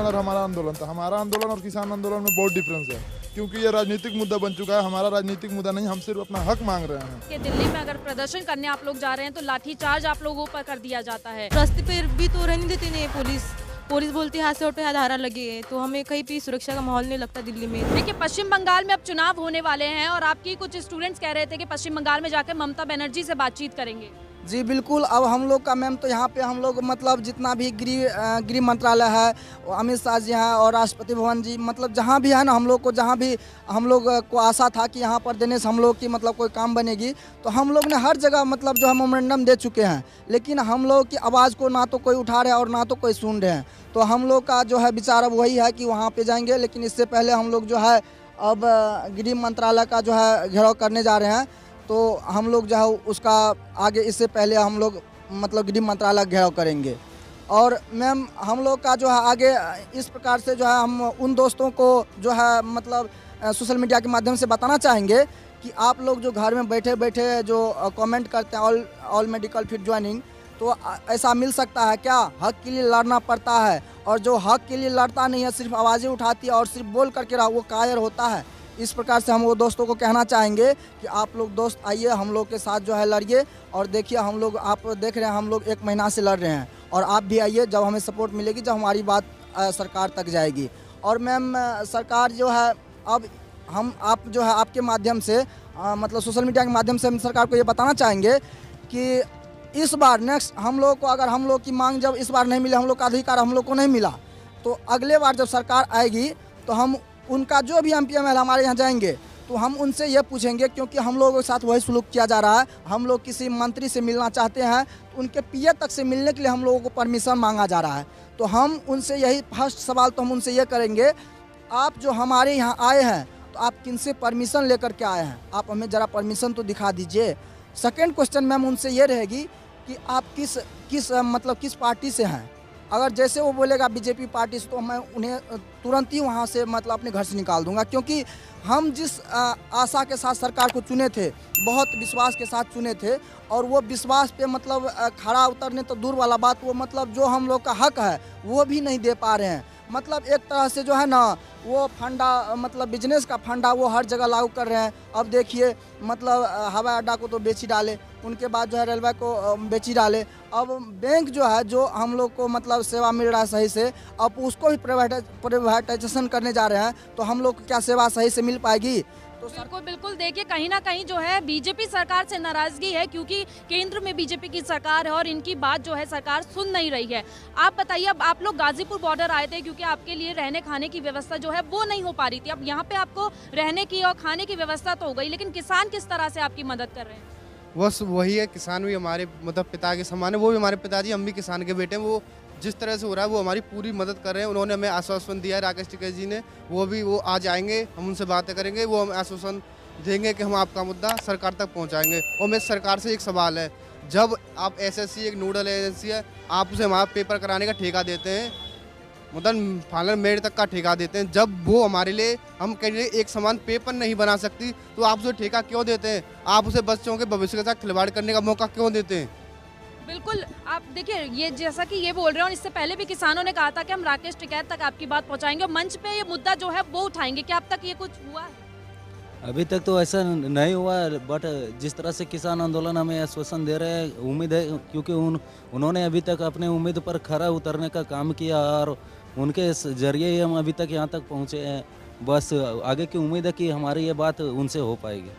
आंदोलन और हमारा आंदोलन था। हमारा आंदोलन और किसान आंदोलन में बहुत डिफरेंस है, क्योंकि ये राजनीतिक मुद्दा बन चुका है। हमारा राजनीतिक मुद्दा नहीं, हम सिर्फ अपना हक मांग रहे हैं। कि दिल्ली में अगर प्रदर्शन करने आप लोग जा रहे हैं तो लाठीचार्ज आप लोगों पर कर दिया जाता है। रास्ते पर भी तो रहने देते नहीं पुलिस बोलती है हाथ से उठे धारा लगी है, तो हमें कहीं भी सुरक्षा का माहौल नहीं लगता दिल्ली में। देखिए, पश्चिम बंगाल में अब चुनाव होने वाले हैं और आपकी कुछ स्टूडेंट्स कह रहे थे कि पश्चिम बंगाल में जाकर ममता बनर्जी से बातचीत करेंगे। जी बिल्कुल। अब हम लोग का मैम तो यहाँ पे हम लोग मतलब जितना भी गृह मंत्रालय है, अमित शाह जी हैं और राष्ट्रपति भवन जी, मतलब जहाँ भी है ना, हम लोग को जहाँ भी हम लोग को आशा था कि यहाँ पर देने से हम लोग की मतलब कोई काम बनेगी, तो हम लोग ने हर जगह मतलब जो है मेमोरेंडम दे चुके हैं, लेकिन हम लोग की आवाज़ को ना तो कोई उठा रहे हैं और ना तो कोई सुन रहे हैं। तो हम लोग का जो है विचार अब वही है कि वहाँ पर जाएंगे, लेकिन इससे पहले हम लोग जो है अब गृह मंत्रालय का जो है घेराव करने जा रहे हैं। तो हम लोग जो है उसका आगे इससे पहले हम लोग मतलब गृह मंत्रालय घेराव करेंगे। और मैम हम लोग का जो है आगे इस प्रकार से जो है हम उन दोस्तों को जो है मतलब सोशल मीडिया के माध्यम से बताना चाहेंगे कि आप लोग जो घर में बैठे बैठे जो कमेंट करते हैं ऑल मेडिकल फिट ज्वाइनिंग, तो ऐसा मिल सकता है क्या? हक के लिए लड़ना पड़ता है, और जो हक के लिए लड़ता नहीं है, सिर्फ आवाज़ें उठाती है और सिर्फ बोल करके रहा, वो कायर होता है। इस प्रकार से हम वो दोस्तों को कहना चाहेंगे कि आप लोग दोस्त आइए, हम लोग के साथ जो है लड़िए। और देखिए हम लोग, आप देख रहे हैं हम लोग 1 महीना से लड़ रहे हैं, और आप भी आइए जब हमें सपोर्ट मिलेगी, जब हमारी बात सरकार तक जाएगी। और मैम सरकार जो है अब आप जो है आपके माध्यम से मतलब सोशल मीडिया के माध्यम से हम सरकार को ये बताना चाहेंगे कि इस बार नेक्स्ट हम लोग को, अगर हम लोग की मांग जब इस बार नहीं मिले, हम लोग का अधिकार हम लोग को नहीं मिला, तो अगले बार जब सरकार आएगी तो हम उनका जो भी MPML हमारे यहाँ जाएंगे तो हम उनसे ये पूछेंगे, क्योंकि हम लोगों के साथ वही सलूक किया जा रहा है। हम लोग किसी मंत्री से मिलना चाहते हैं तो उनके PA तक से मिलने के लिए हम लोगों को परमिशन मांगा जा रहा है। तो हम उनसे यही फर्स्ट सवाल तो हम उनसे ये करेंगे, आप जो हमारे यहाँ आए हैं तो आप किन से परमिशन लेकर के आए हैं? आप हमें ज़रा परमिशन तो दिखा दीजिए। सेकेंड क्वेश्चन मैम उनसे ये रहेगी कि आप किस पार्टी से हैं। अगर जैसे वो बोलेगा बीजेपी पार्टी से, तो मैं उन्हें तुरंत ही वहाँ से मतलब अपने घर से निकाल दूंगा, क्योंकि हम जिस आशा के साथ सरकार को चुने थे, बहुत विश्वास के साथ चुने थे, और वो विश्वास पे मतलब खड़ा उतरने तो दूर वाला बात, वो मतलब जो हम लोग का हक है वो भी नहीं दे पा रहे हैं। मतलब एक तरह से जो है ना, वो फंडा मतलब बिजनेस का फंडा वो हर जगह लागू कर रहे हैं। अब देखिए मतलब हवाई अड्डा को तो बेच ही डाले, उनके बाद जो है रेलवे को बेच ही डाले। अब बैंक जो है, जो हम लोग को मतलब सेवा मिल रहा है सही से, अब उसको भी प्राइवेटाइजेशन करने जा रहे हैं, तो हम लोग को क्या सेवा सही से मिल पाएगी? तो बिल्कुल बिल्कुल। देखिए, कहीं ना कहीं जो है बीजेपी सरकार से नाराजगी है, क्योंकि केंद्र में बीजेपी की सरकार है और इनकी बात जो है सरकार सुन नहीं रही है। आप बताइए, अब आप लोग गाजीपुर बॉर्डर आए थे क्योंकि आपके लिए रहने खाने की व्यवस्था जो है वो नहीं हो पा रही थी। अब यहाँ पे आपको रहने की और खाने की व्यवस्था तो हो गई, लेकिन किसान किस तरह से आपकी मदद कर रहे हैं? बस वही है, किसान भी हमारे मतलब पिता के समान है, वो भी हमारे पिताजी, हम भी किसान के बेटे हैं। वो जिस तरह से हो रहा है वो हमारी पूरी मदद कर रहे हैं। उन्होंने हमें आश्वासन दिया है, राकेश टिकैत जी ने, वो आज आएंगे, हम उनसे बातें करेंगे, वो हमें आश्वासन देंगे कि हम आपका मुद्दा सरकार तक पहुंचाएंगे। और मेरे सरकार से एक सवाल है, जब आप SSC एक नोडल एजेंसी है, आप उसे हमारा पेपर कराने का ठेका देते हैं, मतलब फाइनल मेरिट तक का ठेका देते हैं, जब वो हमारे लिए, हम कह रहे एक समान पेपर नहीं बना सकती, तो आप उसे ठेका क्यों देते हैं? आप उसे बच्चों के भविष्य के साथ खिलवाड़ करने का मौका क्यों देते हैं? बिल्कुल। आप देखिए, ये जैसा कि ये बोल रहे हो, इससे पहले भी किसानों ने कहा था कि हम राकेश टिकैत तक आपकी बात पहुंचाएंगे और मंच पे ये मुद्दा जो है वो उठाएंगे। क्या अब तक ये कुछ हुआ है? अभी तक तो ऐसा नहीं हुआ, बट जिस तरह से किसान आंदोलन हमें आश्वासन दे रहे हैं, उम्मीद है, क्योंकि उन्होंने अभी तक अपने उम्मीद पर खरा उतरने का काम किया और उनके जरिए ही हम अभी तक यहाँ तक पहुँचे हैं। बस आगे की उम्मीद है कि हमारी ये बात उनसे हो पाएगी।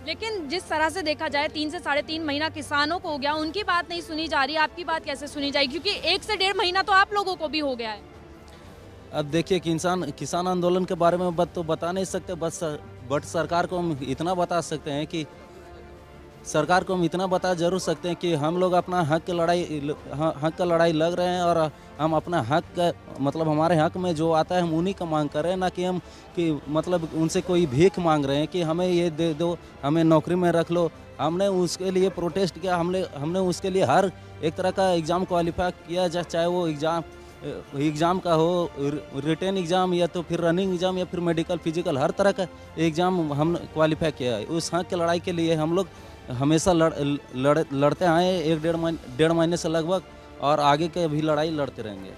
लेकिन जिस तरह से देखा जाए, 3 से 3.5 महीना किसानों को हो गया, उनकी बात नहीं सुनी जा रही, आपकी बात कैसे सुनी जाएगी? क्योंकि 1 से 1.5 महीना तो आप लोगों को भी हो गया है। अब देखिए, किसान आंदोलन के बारे में तो बता नहीं सकते, बट सरकार को हम इतना बता सकते हैं कि सरकार को हम इतना बता जरूर सकते हैं कि हम लोग अपना हक का लड़ाई लग रहे हैं, और हम अपना हक का मतलब हमारे हक में जो आता है हम उन्हीं का मांग कर रहे हैं, ना कि हम मतलब उनसे कोई भीख मांग रहे हैं कि हमें ये दे दो, हमें नौकरी में रख लो। हमने उसके लिए प्रोटेस्ट किया, हमने उसके लिए हर एक तरह का एग्ज़ाम क्वालिफाई किया, चाहे वो एग्ज़ाम का हो, रिटन एग्ज़ाम या तो फिर रनिंग एग्ज़ाम या फिर मेडिकल फिजिकल, हर तरह का एग्ज़ाम हम क्वालिफाई किया है। उस हक की लड़ाई के लिए हम लोग हमेशा लड़ते आए 1-1.5 महीने से लगभग, और आगे के भी लड़ाई लड़ते रहेंगे।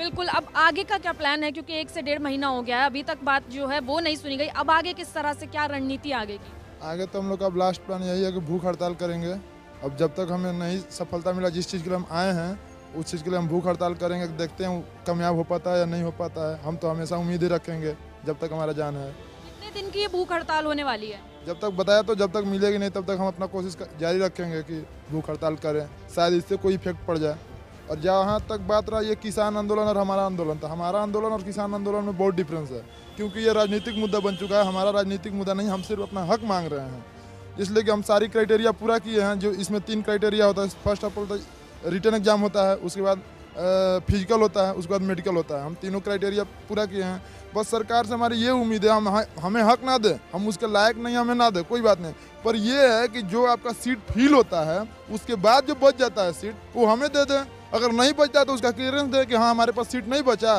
बिल्कुल, अब आगे का क्या प्लान है, क्योंकि 1 से 1.5 महीना हो गया है, अभी तक बात जो है वो नहीं सुनी गई। अब आगे किस तरह से, क्या रणनीति आगे की? आगे तो हम लोग का अब लास्ट प्लान यही है कि भूख हड़ताल करेंगे। अब जब तक हमें नहीं सफलता मिला जिस चीज़ के लिए हम आए हैं, उस चीज़ के लिए हम भूख हड़ताल करेंगे। देखते हैं कामयाब हो पाता है या नहीं हो पाता है। हम तो हमेशा उम्मीद ही रखेंगे जब तक हमारा जान है। कितने दिन की ये भूख हड़ताल होने वाली है? जब तक बताया तो जब तक मिलेगी नहीं तब तक हम अपना कोशिश जारी रखेंगे कि भूख हड़ताल करें, शायद इससे कोई इफेक्ट पड़ जाए। और जहाँ तक बात रहा ये किसान आंदोलन और हमारा आंदोलन था, हमारा आंदोलन और किसान आंदोलन में बहुत डिफरेंस है, क्योंकि ये राजनीतिक मुद्दा बन चुका है। हमारा राजनीतिक मुद्दा नहीं, हम सिर्फ अपना हक मांग रहे हैं, इसलिए कि हम सारी क्राइटेरिया पूरा किए हैं। जो इसमें 3 क्राइटेरिया होता है। फर्स्ट ऑफ ऑल तो रिटन एग्जाम होता है, उसके बाद फिजिकल होता है, उसके बाद मेडिकल होता है। हम तीनों क्राइटेरिया पूरा किए हैं। बस सरकार से हमारी ये उम्मीद है, हमें हक ना दे, हम उसके लायक नहीं, हमें ना दे, कोई बात नहीं, पर ये है कि जो आपका सीट फिल होता है उसके बाद जो बच जाता है सीट, वो हमें दे दें। अगर नहीं बचता तो उसका क्लियरेंस दे कि हाँ हमारे पास सीट नहीं बचा,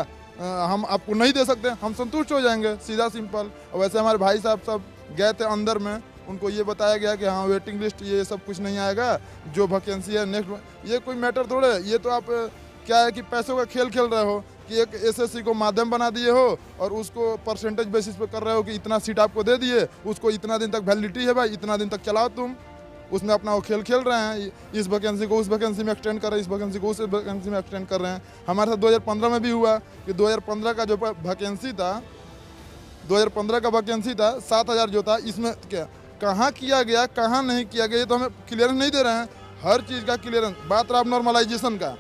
हम आपको नहीं दे सकते, हम संतुष्ट हो जाएंगे, सीधा सिंपल। और वैसे हमारे भाई साहब सब गए थे अंदर में, उनको ये बताया गया कि हाँ वेटिंग लिस्ट ये सब कुछ नहीं आएगा, जो वैकेंसी है नेक्स्ट। ये कोई मैटर थोड़े, ये तो आप क्या है कि पैसों का खेल खेल रहे हो कि एक एसएससी को माध्यम बना दिए हो और उसको परसेंटेज बेसिस पे कर रहे हो कि इतना सीट आपको दे दिए, उसको इतना दिन तक वैलिडिटी है भाई, इतना दिन तक चलाओ तुम। उसमें अपना वो खेल खेल रहे हैं, इस वैकेंसी को उस वैकेंसी में एक्सटेंड कर रहे हैं, इस वैकेंसी को उस वैकेंसी में एक्सटेंड कर रहे हैं। हमारे साथ 2015 में भी हुआ कि 2015 का जो वैकेंसी था, 2015 का वैकेंसी था 7000 जो था, इसमें क्या कहाँ किया गया कहाँ नहीं किया गया ये तो हमें क्लियरेंस नहीं दे रहे हैं। हर चीज़ का क्लियरेंस। बात रहा नॉर्मलाइजेशन का,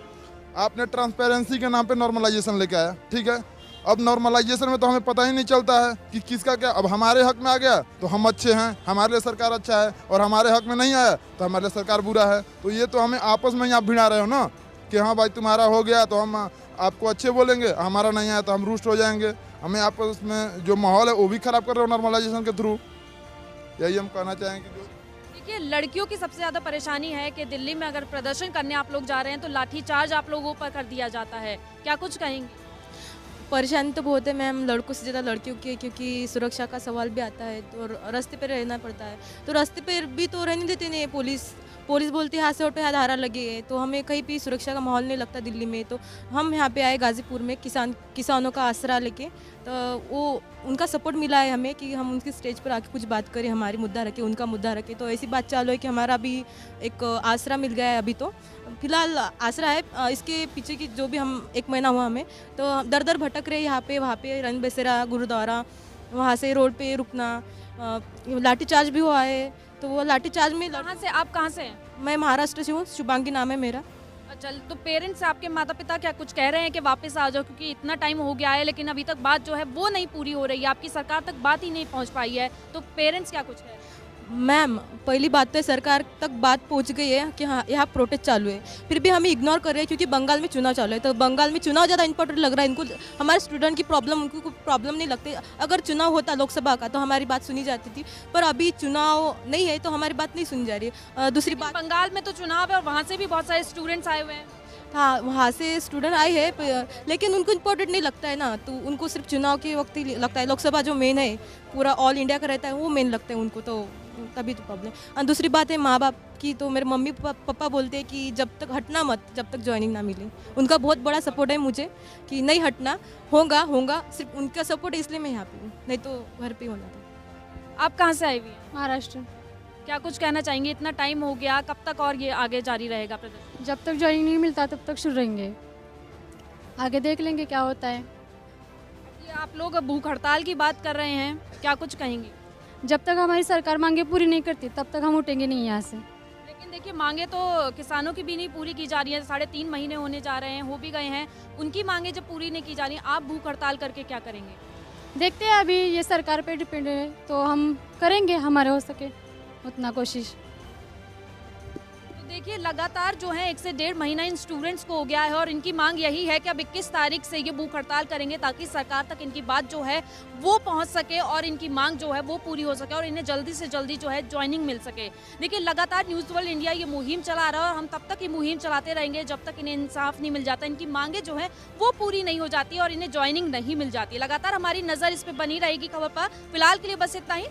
आपने ट्रांसपेरेंसी के नाम पे नॉर्मलाइजेशन लेके आया, ठीक है। अब नॉर्मलाइजेशन में तो हमें पता ही नहीं चलता है कि किसका क्या। अब हमारे हक में आ गया तो हम अच्छे हैं, हमारे लिए सरकार अच्छा है, और हमारे हक में नहीं आया तो हमारे लिए सरकार बुरा है। तो ये तो हमें आपस में ही आप भिड़ा रहे हो ना कि हाँ भाई तुम्हारा हो गया तो हम आपको अच्छे बोलेंगे, हमारा नहीं आया तो हम रुष्ट हो जाएंगे। हमें आपस में जो माहौल है वो भी खराब कर रहे हो नॉर्मलाइजेशन के थ्रू। यही हम कहना चाहेंगे। देखिए, लड़कियों की सबसे ज़्यादा परेशानी है कि दिल्ली में अगर प्रदर्शन करने आप लोग जा रहे हैं तो लाठीचार्ज आप लोगों पर कर दिया जाता है, क्या कुछ कहेंगे? परेशानी तो बहुत है मैम, लड़कों से ज़्यादा लड़कियों की, क्योंकि सुरक्षा का सवाल भी आता है तो रास्ते पे रहना पड़ता है। तो रास्ते पे भी तो रहने देते नहीं पुलिस बोलती है हाथ से उठो धारा लगी है, तो हमें कहीं भी सुरक्षा का माहौल नहीं लगता दिल्ली में। तो हम यहाँ पे आए गाज़ीपुर में किसानों का आसरा लेके, तो वो उनका सपोर्ट मिला है हमें कि हम उनकी स्टेज पर आके कुछ बात करें, हमारी मुद्दा रखें, उनका मुद्दा रखें। तो ऐसी बात चालू है कि हमारा भी एक आसरा मिल गया है। अभी तो फिलहाल आसरा है, इसके पीछे की जो भी हम 1 महीना हुआ हमें, तो दर दर भटक रहे यहाँ पे वहाँ पे रन बसेरा गुरुद्वारा, वहाँ से रोड पे रुकना, लाठीचार्ज भी हुआ है। तो वो लाठीचार्ज में कहाँ से, आप कहाँ से हैं? मैं महाराष्ट्र से हूँ, शुभांगी नाम है मेरा। अच्छा, तो पेरेंट्स, आपके माता पिता क्या कुछ कह रहे हैं कि वापस आ जाओ, क्योंकि इतना टाइम हो गया है लेकिन अभी तक बात जो है वो नहीं पूरी हो रही है, आपकी सरकार तक बात ही नहीं पहुंच पाई है, तो पेरेंट्स क्या कुछ कह रहे हैं? मैम पहली बात तो सरकार तक बात पहुंच गई है कि हाँ यहाँ प्रोटेस्ट चालू है, फिर भी हम इग्नोर कर रहे हैं क्योंकि बंगाल में चुनाव चालू है। तो बंगाल में चुनाव ज़्यादा इंपॉर्टेंट लग रहा है इनको, हमारे स्टूडेंट की प्रॉब्लम उनको कोई प्रॉब्लम नहीं लगती। अगर चुनाव होता लोकसभा का तो हमारी बात सुनी जाती थी, पर अभी चुनाव नहीं है तो हमारी बात नहीं सुनी जा रही है। दूसरी बात, बंगाल में तो चुनाव है और वहाँ से भी बहुत सारे स्टूडेंट्स आए हुए हैं। हाँ वहाँ से स्टूडेंट आए हैं, लेकिन उनको इम्पोर्टेंट नहीं लगता है ना, तो उनको सिर्फ चुनाव के वक्त ही लगता है। लोकसभा जो मेन है पूरा ऑल इंडिया का रहता है वो मेन लगता है उनको, तो तभी तो प्रॉब्लम। और दूसरी बात है माँ बाप की, तो मेरे मम्मी पापा बोलते हैं कि जब तक हटना मत, जब तक ज्वाइनिंग ना मिले। उनका बहुत बड़ा सपोर्ट है मुझे कि नहीं हटना, होगा, सिर्फ उनका सपोर्ट है इसलिए मैं यहाँ पे हूँ, नहीं तो घर पे होना था। आप कहाँ से आई हुई हैं? महाराष्ट्र। क्या कुछ कहना चाहेंगे? इतना टाइम हो गया, कब तक और ये आगे जारी रहेगा प्रदर्शन? जब तक ज्वाइनिंग नहीं मिलता तब तक शुरू रहेंगे, आगे देख लेंगे क्या होता है। ये आप लोग भूख हड़ताल की बात कर रहे हैं, क्या कुछ कहेंगे? जब तक हमारी सरकार मांगे पूरी नहीं करती तब तक हम उठेंगे नहीं यहाँ से। लेकिन देखिए, मांगे तो किसानों की भी नहीं पूरी की जा रही है, 3.5 महीने होने जा रहे हैं, हो भी गए हैं, उनकी मांगे जब पूरी नहीं की जा रही, आप भूख हड़ताल करके क्या करेंगे? देखते हैं, अभी ये सरकार पे डिपेंड है, तो हम करेंगे हमारे हो सके उतना कोशिश। तो देखिए, लगातार जो है 1 से 1.5 महीना इन स्टूडेंट्स को हो गया है और इनकी मांग यही है कि अब 21 तारीख से ये भूख हड़ताल करेंगे ताकि सरकार तक इनकी बात जो है वो पहुंच सके और इनकी मांग जो है वो पूरी हो सके और इन्हें जल्दी से जल्दी जो है ज्वाइनिंग मिल सके। देखिए, लगातार न्यूज़ वर्ल्ड इंडिया ये मुहिम चला रहा है और हम तब तक ये मुहिम चलाते रहेंगे जब तक इन्हें इंसाफ नहीं मिल जाता, इनकी मांगे जो है वो पूरी नहीं हो जाती और इन्हें ज्वाइनिंग नहीं मिल जाती। लगातार हमारी नज़र इस पर बनी रहेगी खबर पर। फिलहाल के लिए बस इतना ही।